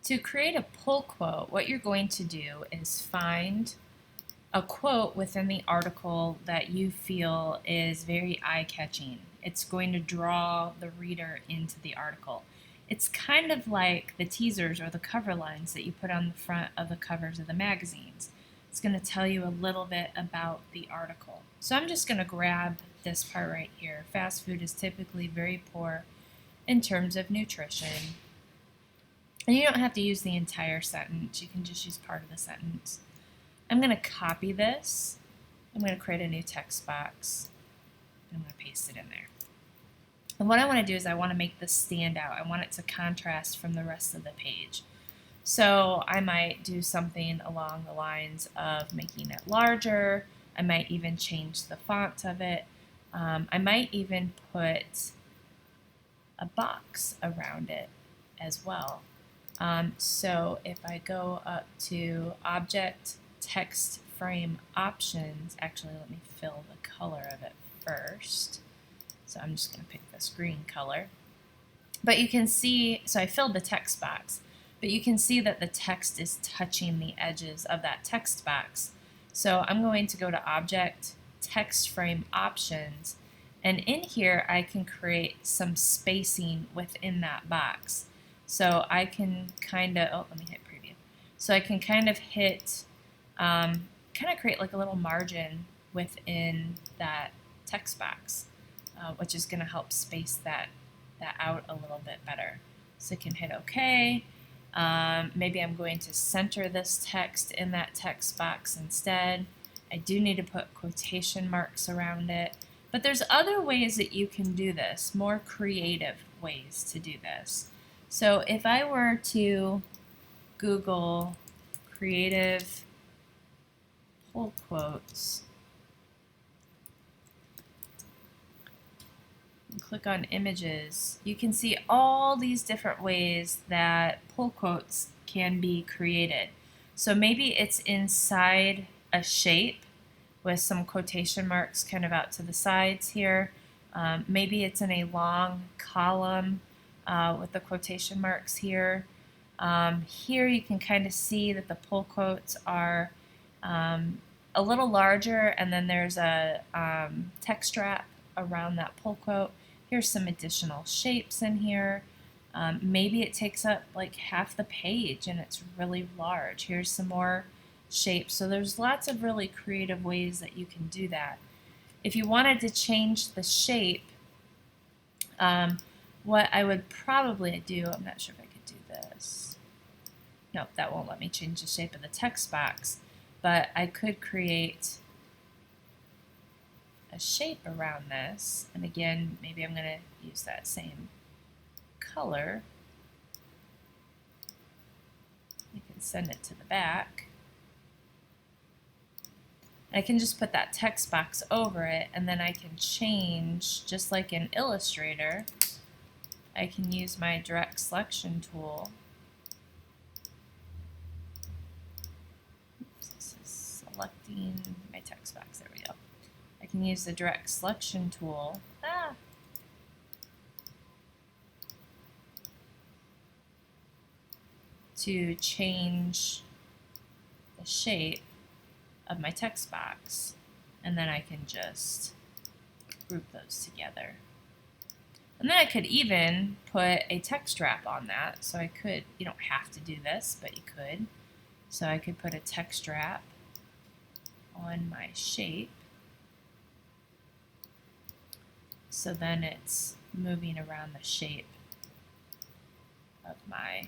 To create a pull quote, what you're going to do is find a quote within the article that you feel is very eye-catching. It's going to draw the reader into the article. It's kind of like the teasers or the cover lines that you put on the front of the covers of the magazines. It's going to tell you a little bit about the article. So I'm just going to grab this part right here. Fast food is typically very poor in terms of nutrition. And you don't have to use the entire sentence. You can just use part of the sentence. I'm going to copy this. I'm going to create a new text box. And I'm going to paste it in there. And what I want to do is I want to make this stand out. I want it to contrast from the rest of the page. So I might do something along the lines of making it larger. I might even change the font of it. I might even put a box around it as well. So if I go up to Object, Text Frame Options, actually let me fill the color of it first. So I'm just going to pick this green color. But you can see, so I filled the text box, but you can see that the text is touching the edges of that text box. So I'm going to go to Object, Text Frame Options, and in here I can create some spacing within that box. So I can kind of, oh, let me hit preview. So I can kind of hit, kind of create like a little margin within that text box, which is going to help space that out a little bit better. So I can hit OK. Maybe I'm going to center this text in that text box instead. I do need to put quotation marks around it. But there's other ways that you can do this, more creative ways to do this. So if I were to Google creative pull quotes and click on images, you can see all these different ways that pull quotes can be created. So maybe it's inside a shape with some quotation marks kind of out to the sides here. Maybe it's in a long column with the quotation marks here. Here you can kind of see that the pull quotes are a little larger, and then there's a text wrap around that pull quote. Here's some additional shapes in here. Maybe it takes up like half the page and it's really large. Here's some more shapes. So there's lots of really creative ways that you can do that. If you wanted to change the shape, what I would probably do, I'm not sure if I could do this. No, that won't let me change the shape of the text box, but I could create a shape around this, and again, maybe I'm going to use that same color. I can send it to the back. I can just put that text box over it, and then I can change, just like in Illustrator, I can use my direct selection tool. Oops, this is selecting my text box, there we go. I can use the direct selection tool to change the shape of my text box, and then I can just group those together. And then I could even put a text wrap on that. So I could, you don't have to do this, but you could. So I could put a text wrap on my shape. So then it's moving around the shape of my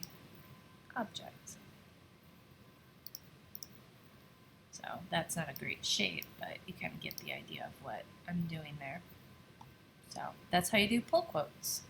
object. So that's not a great shape, but you kind of get the idea of what I'm doing there. So that's how you do pull quotes.